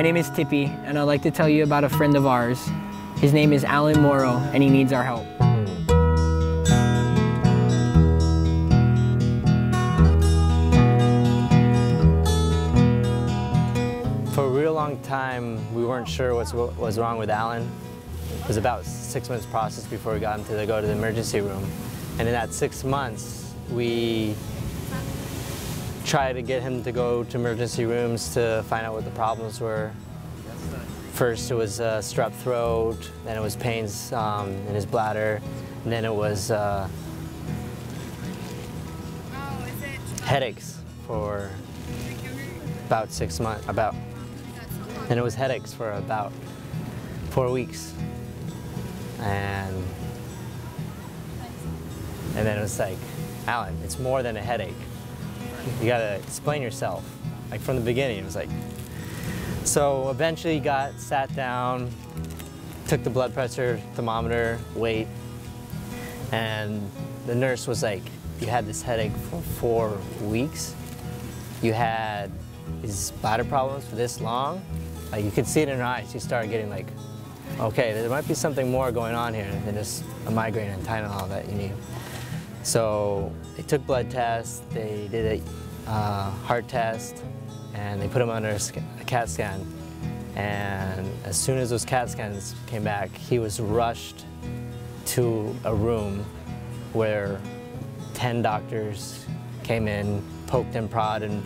my name is Tippy, and I'd like to tell you about a friend of ours. His name is Alan Morrow, and he needs our help. For a real long time, we weren't sure what was wrong with Alan. It was about 6 months process before we got him to go to the emergency room. And in that 6 months, we tried to get him to go to emergency rooms to find out what the problems were. First it was strep throat, then it was pains in his bladder, and then it was headaches for about 6 months, and it was headaches for about 4 weeks. And then it was like, Alan, it's more than a headache. You gotta explain yourself. Like from the beginning, it was like. So eventually he sat down, took the blood pressure, thermometer, weight, and the nurse was like, you had this headache for 4 weeks. You had these bladder problems for this long. Like you could see it in her eyes. She started getting like, okay, there might be something more going on here than just a migraine and Tylenol that you need. So they took blood tests, they did a heart test, and they put him under a CAT scan. And as soon as those CAT scans came back, he was rushed to a room where 10 doctors came in, poked and prodded, and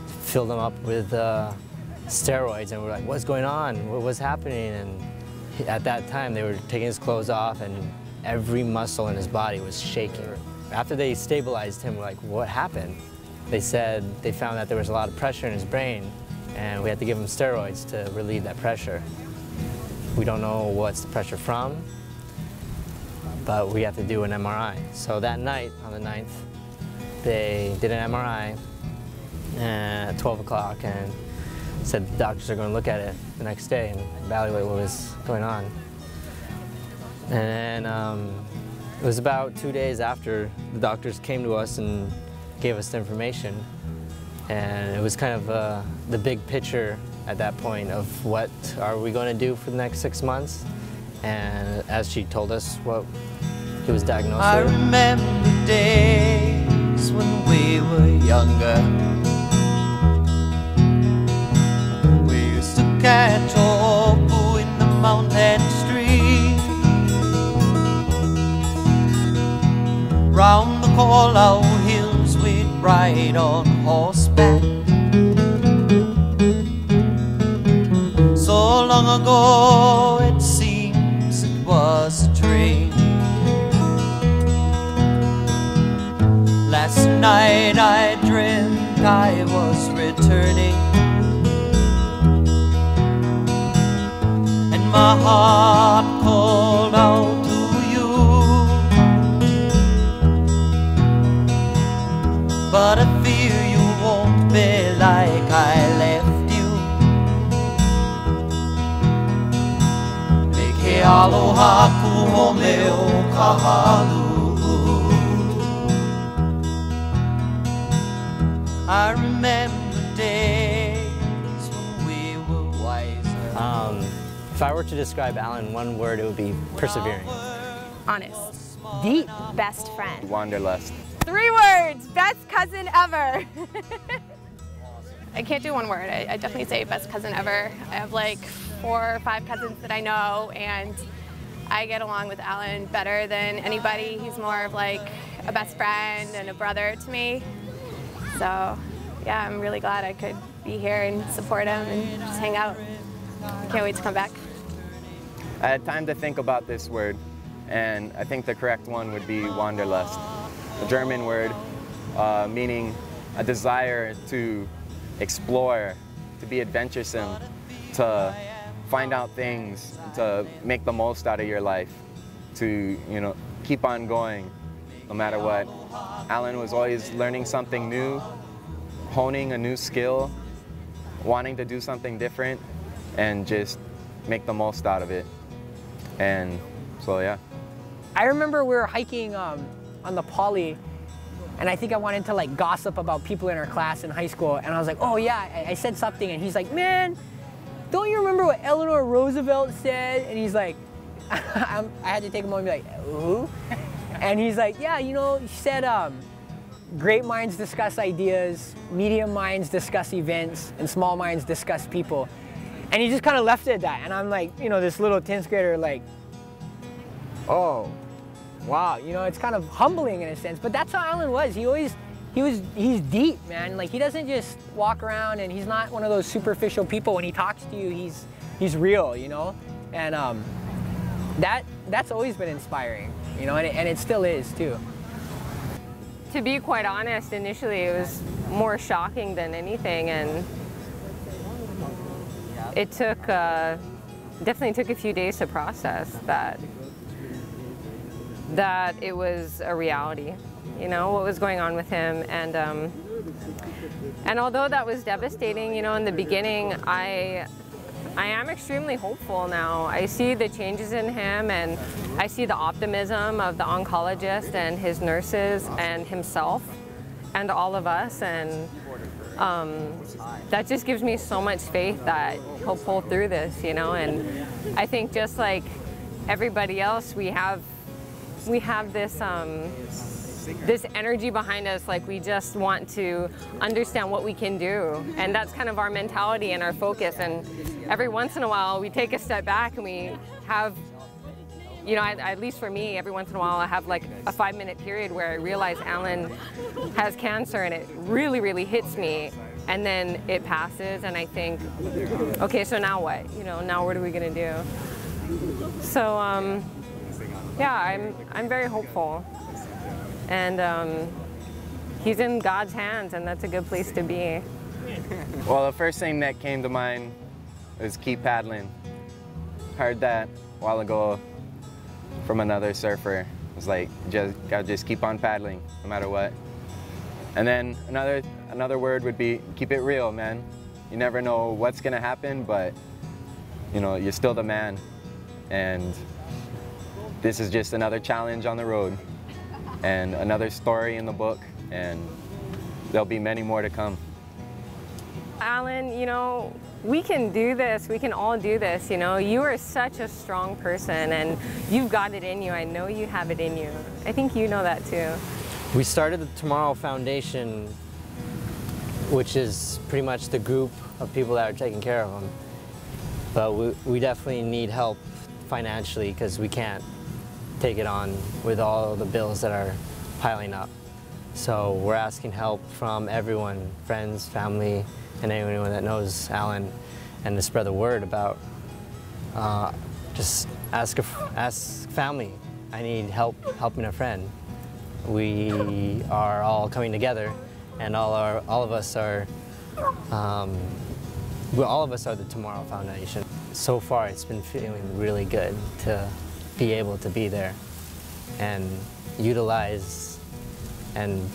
filled him up with steroids. And we're like, what's going on? What's happening? And at that time, they were taking his clothes off, and every muscle in his body was shaking. After they stabilized him, we're like, what happened? They said they found that there was a lot of pressure in his brain, and we had to give him steroids to relieve that pressure. We don't know what's the pressure from, but we have to do an MRI. So that night, on the 9th, they did an MRI at 12 o'clock and said the doctors are going to look at it the next day and evaluate what was going on. And it was about 2 days after the doctors came to us and gave us the information. And it was kind of the big picture at that point of what are we going to do for the next 6 months. And as she told us what he was diagnosed with. I remember days when we were younger. We used to catch opu in the mountain street. Round the Corlau hills we'd ride on horseback. So long ago it seems it was a dream. Last night I dreamt I was returning, and my heart called out to you. But I fear you won't be like I left you. Ke aloha ku meu kahalu. I remember days when we were wiser. If I were to describe Alan in one word, it would be persevering. Honest. Deep. Best friend. Wanderlust. 3 words. Best cousin ever. I can't do one word. I definitely say best cousin ever. I have like 4 or 5 cousins that I know, and I get along with Alan better than anybody. He's more of like a best friend and a brother to me. So yeah, I'm really glad I could be here and support him and just hang out. Can't wait to come back. I had time to think about this word, and I think the correct one would be Wanderlust, a German word meaning a desire to explore, to be adventuresome, to find out things, to make the most out of your life, to, keep on going no matter what. Alan was always learning something new, honing a new skill, wanting to do something different, and just make the most out of it. And so, yeah. I remember we were hiking on the Poly, and I think I wanted to like gossip about people in our class in high school, and I was like, oh yeah, I said something, and he's like, man, don't you remember what Eleanor Roosevelt said? And he's like, I had to take him on and be like, who? And he's like, yeah, you know, she said, great minds discuss ideas, medium minds discuss events, and small minds discuss people. And he just kind of left it at that. And I'm like, you know, this little 10th grader, like, oh, wow. You know, it's kind of humbling in a sense, but that's how Alan was. He's deep, man. Like, he doesn't just walk around, and he's not one of those superficial people. When he talks to you, he's real, you know? And that's always been inspiring, you know, and it still is too. To be quite honest, initially it was more shocking than anything, and it took, definitely took a few days to process that it was a reality, you know, what was going on with him. And although that was devastating, you know, in the beginning, I am extremely hopeful now. I see the changes in him, and I see the optimism of the oncologist and his nurses and himself and all of us, and that just gives me so much faith that he'll pull through this, you know. And I think just like everybody else, we have this this energy behind us, like we just want to understand what we can do, and that's kind of our mentality and our focus. And every once in a while we take a step back and we have, you know, at least for me, every once in a while I have like a 5-minute period where I realize Alan has cancer, and it really, really hits me, and then it passes, and I think, okay, so now what? You know, now what are we gonna do? So yeah, I'm very hopeful. And he's in God's hands, and that's a good place to be. Well, the first thing that came to mind was keep paddling. Heard that a while ago from another surfer. It was like, gotta just keep on paddling, no matter what. And then another word would be keep it real, man. You never know what's gonna happen, but you know, you're still the man. And this is just another challenge on the road, and another story in the book, and there'll be many more to come. Alan, you know, we can do this. We can all do this, you know. You are such a strong person, and you've got it in you. I know you have it in you. I think you know that too. We started the Tomorrow Foundation, which is pretty much the group of people that are taking care of him. But we definitely need help financially, because we can't take it on with all the bills that are piling up. So we're asking help from everyone, friends, family, and anyone that knows Alan, and to spread the word about, just ask family. I need help helping a friend. We are all coming together, and all of us are the Tomorrow Foundation. So far, it's been feeling really good to be able to be there and utilize and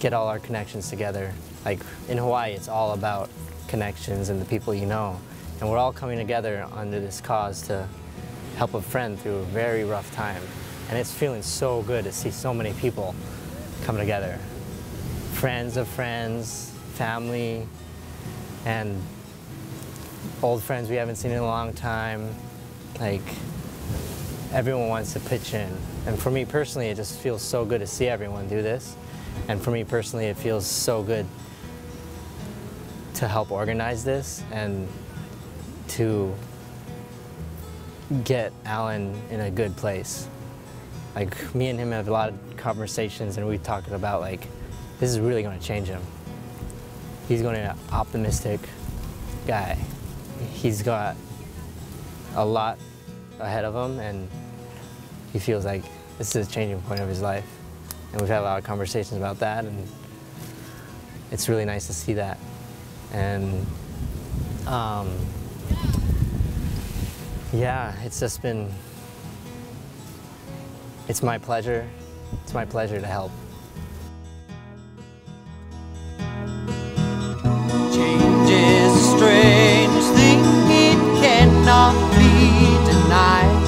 get all our connections together. Like in Hawaii, it's all about connections and the people you know. And we're all coming together under this cause to help a friend through a very rough time. And it's feeling so good to see so many people come together. Friends of friends, family, and old friends we haven't seen in a long time. Like, everyone wants to pitch in. And for me personally, it just feels so good to see everyone do this. And for me personally, it feels so good to help organize this and to get Alan in a good place. Like, me and him have a lot of conversations, and we talked about, like, this is really going to change him. He's going to be an optimistic guy. He's got a lot ahead of him, and he feels like this is a changing point of his life. And we've had a lot of conversations about that, and it's really nice to see that. And yeah, it's just been, it's my pleasure to help. Change is a strange thing, it cannot be denied.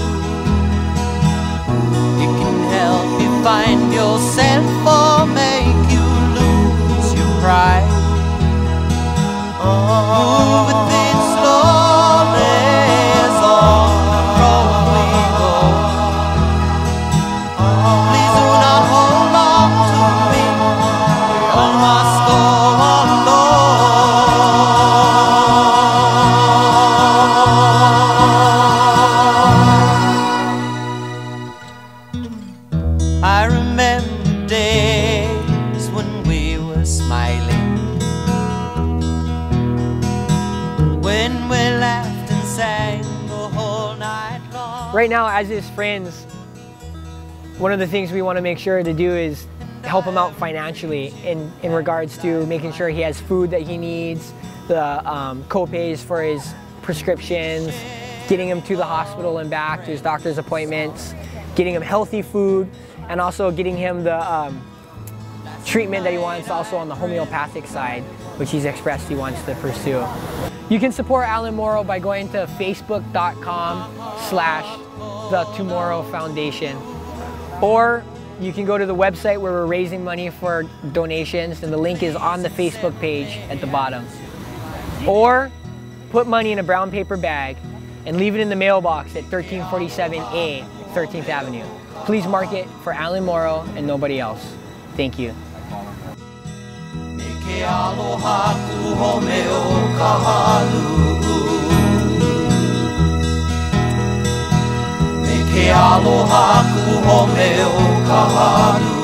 It can help you find yourself or make you lose your pride. Move with it slowly. I remember days when we were smiling, when we laughed and sang the whole night long. Right now, as his friends, one of the things we want to make sure to do is help him out financially in regards to making sure he has food that he needs, the co-pays for his prescriptions, getting him to the hospital and back to his doctor's appointments, getting him healthy food, and also getting him the treatment that he wants also on the homeopathic side, which he's expressed he wants to pursue. You can support Alan Morrow by going to facebook.com/TheTomorrowFoundation. Or you can go to the website where we're raising money for donations, and the link is on the Facebook page at the bottom. Or put money in a brown paper bag and leave it in the mailbox at 1347A 13th Avenue. Please mark it for Alan Morrow and nobody else. Thank you. Ke aloha ku home o ka halu. Me ke aloha ku home o ka halu.